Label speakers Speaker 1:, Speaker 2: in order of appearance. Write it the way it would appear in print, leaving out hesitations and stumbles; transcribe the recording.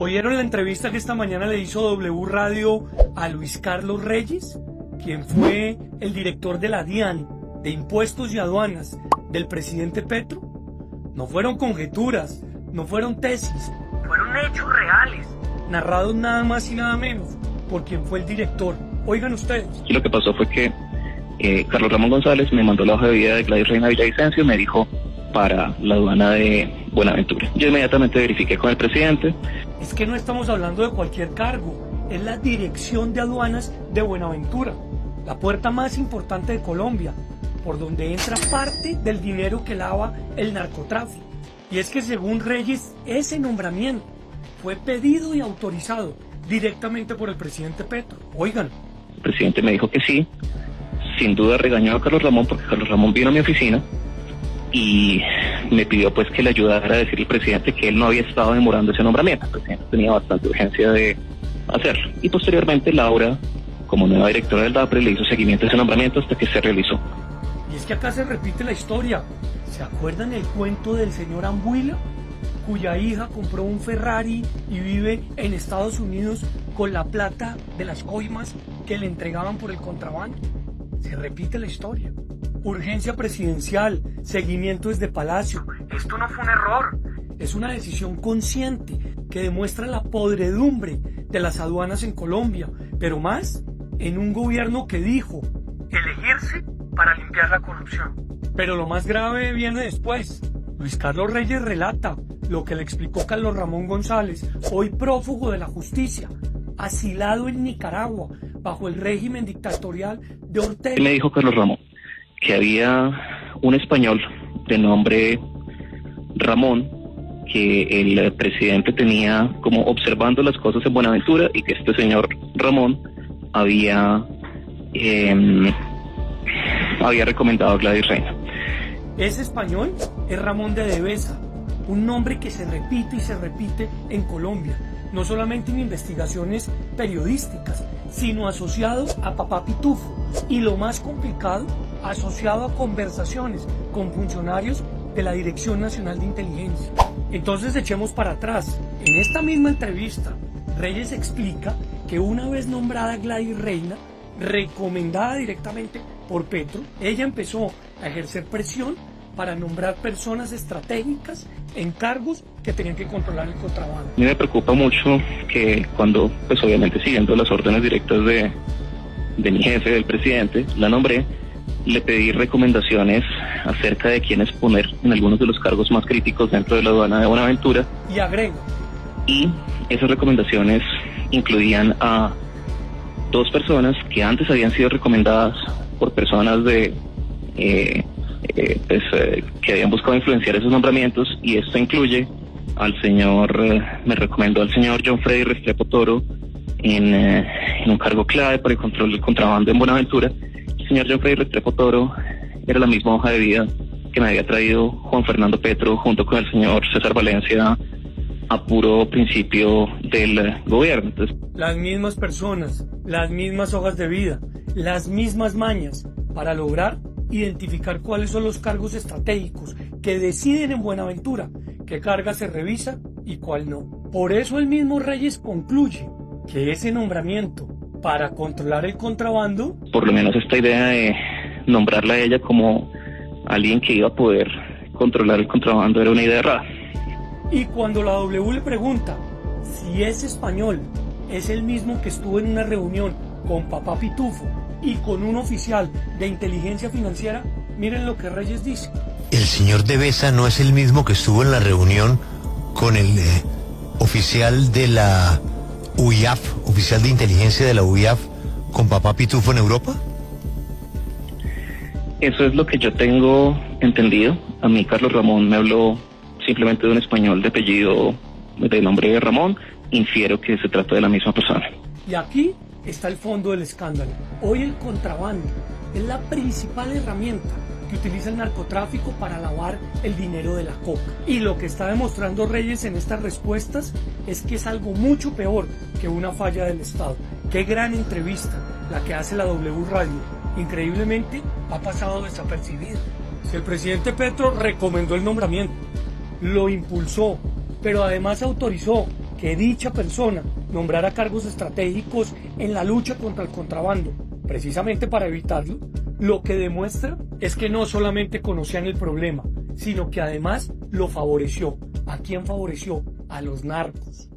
Speaker 1: ¿Oyeron la entrevista que esta mañana le hizo W Radio a Luis Carlos Reyes, quien fue el director de la DIAN, de Impuestos y Aduanas, del presidente Petro? No fueron conjeturas, no fueron tesis, fueron hechos reales, narrados nada más y nada menos por quien fue el director. Oigan ustedes.
Speaker 2: Y lo que pasó fue que Carlos Ramón González me mandó la hoja de vida de Gladys Reina Villavicencio, me dijo para la aduana de Buenaventura. Yo inmediatamente verifiqué con el presidente.
Speaker 1: Es que no estamos hablando de cualquier cargo, es la dirección de aduanas de Buenaventura, la puerta más importante de Colombia, por donde entra parte del dinero que lava el narcotráfico. Y es que según Reyes, ese nombramiento fue pedido y autorizado directamente por el presidente Petro. Oigan.
Speaker 2: El presidente me dijo que sí, sin duda regañó a Carlos Ramón porque Carlos Ramón vino a mi oficina y me pidió pues que le ayudara a decir al presidente que él no había estado demorando ese nombramiento. El presidente tenía bastante urgencia de hacerlo. Y posteriormente Laura, como nueva directora del DAPRE, le hizo seguimiento a ese nombramiento hasta que se realizó.
Speaker 1: Y es que acá se repite la historia. ¿Se acuerdan el cuento del señor Ambuila, cuya hija compró un Ferrari y vive en Estados Unidos con la plata de las coimas que le entregaban por el contrabando? Se repite la historia. Urgencia presidencial, seguimiento desde Palacio. Esto no fue un error, es una decisión consciente que demuestra la podredumbre de las aduanas en Colombia, pero más en un gobierno que dijo elegirse para limpiar la corrupción. Pero lo más grave viene después. Luis Carlos Reyes relata lo que le explicó Carlos Ramón González, hoy prófugo de la justicia, asilado en Nicaragua bajo el régimen dictatorial de Ortega.
Speaker 2: Y me dijo Carlos Ramón que había un español de nombre Ramón, que el presidente tenía como observando las cosas en Buenaventura y que este señor Ramón había recomendado a Gladys Reina.
Speaker 1: Ese español es Ramón de Devesa, un nombre que se repite y se repite en Colombia, no solamente en investigaciones periodísticas, sino asociado a Papá Pitufo, y lo más complicado, asociado a conversaciones con funcionarios de la Dirección Nacional de Inteligencia. Entonces echemos para atrás. En esta misma entrevista, Reyes explica que una vez nombrada Gladys Reina, recomendada directamente por Petro, ella empezó a ejercer presión para nombrar personas estratégicas en cargos que tenían que controlar el contrabando.
Speaker 2: A mí me preocupa mucho que cuando, pues obviamente siguiendo las órdenes directas de mi jefe, del presidente, la nombré, le pedí recomendaciones acerca de quiénes poner en algunos de los cargos más críticos dentro de la aduana de Buenaventura.
Speaker 1: Y agrego.
Speaker 2: Y esas recomendaciones incluían a dos personas que antes habían sido recomendadas por personas que habían buscado influenciar esos nombramientos, y esto incluye me recomendó al señor John Freddy Restrepo Toro en un cargo clave para el control del contrabando en Buenaventura. El señor John Freddy Restrepo Toro era la misma hoja de vida que me había traído Juan Fernando Petro junto con el señor César Valencia a puro principio del gobierno. Entonces,
Speaker 1: las mismas personas, las mismas hojas de vida, las mismas mañas para lograr identificar cuáles son los cargos estratégicos que deciden en Buenaventura qué carga se revisa y cuál no. Por eso el mismo Reyes concluye que ese nombramiento para controlar el contrabando,
Speaker 2: por lo menos esta idea de nombrarla a ella como alguien que iba a poder controlar el contrabando era una idea errada.
Speaker 1: Y cuando la W le pregunta si ese español es el mismo que estuvo en una reunión con Papá Pitufo y con un oficial de inteligencia financiera, miren lo que Reyes dice.
Speaker 3: El señor Devesa no es el mismo que estuvo en la reunión con el oficial de la UIAF, oficial de inteligencia de la UIAF, con Papá Pitufo en Europa.
Speaker 2: Eso es lo que yo tengo entendido. A mí Carlos Ramón me habló simplemente de un español de apellido, de nombre Ramón. Infiero que se trata de la misma persona.
Speaker 1: Y aquí está el fondo del escándalo. Hoy el contrabando es la principal herramienta que utiliza el narcotráfico para lavar el dinero de la coca. Y lo que está demostrando Reyes en estas respuestas es que es algo mucho peor que una falla del Estado. Qué gran entrevista la que hace la W Radio. Increíblemente ha pasado desapercibida. Si el presidente Petro recomendó el nombramiento, lo impulsó, pero además autorizó que dicha persona nombrara cargos estratégicos en la lucha contra el contrabando, precisamente para evitarlo, lo que demuestra es que no solamente conocían el problema, sino que además lo favoreció. ¿A quién favoreció? A los narcos.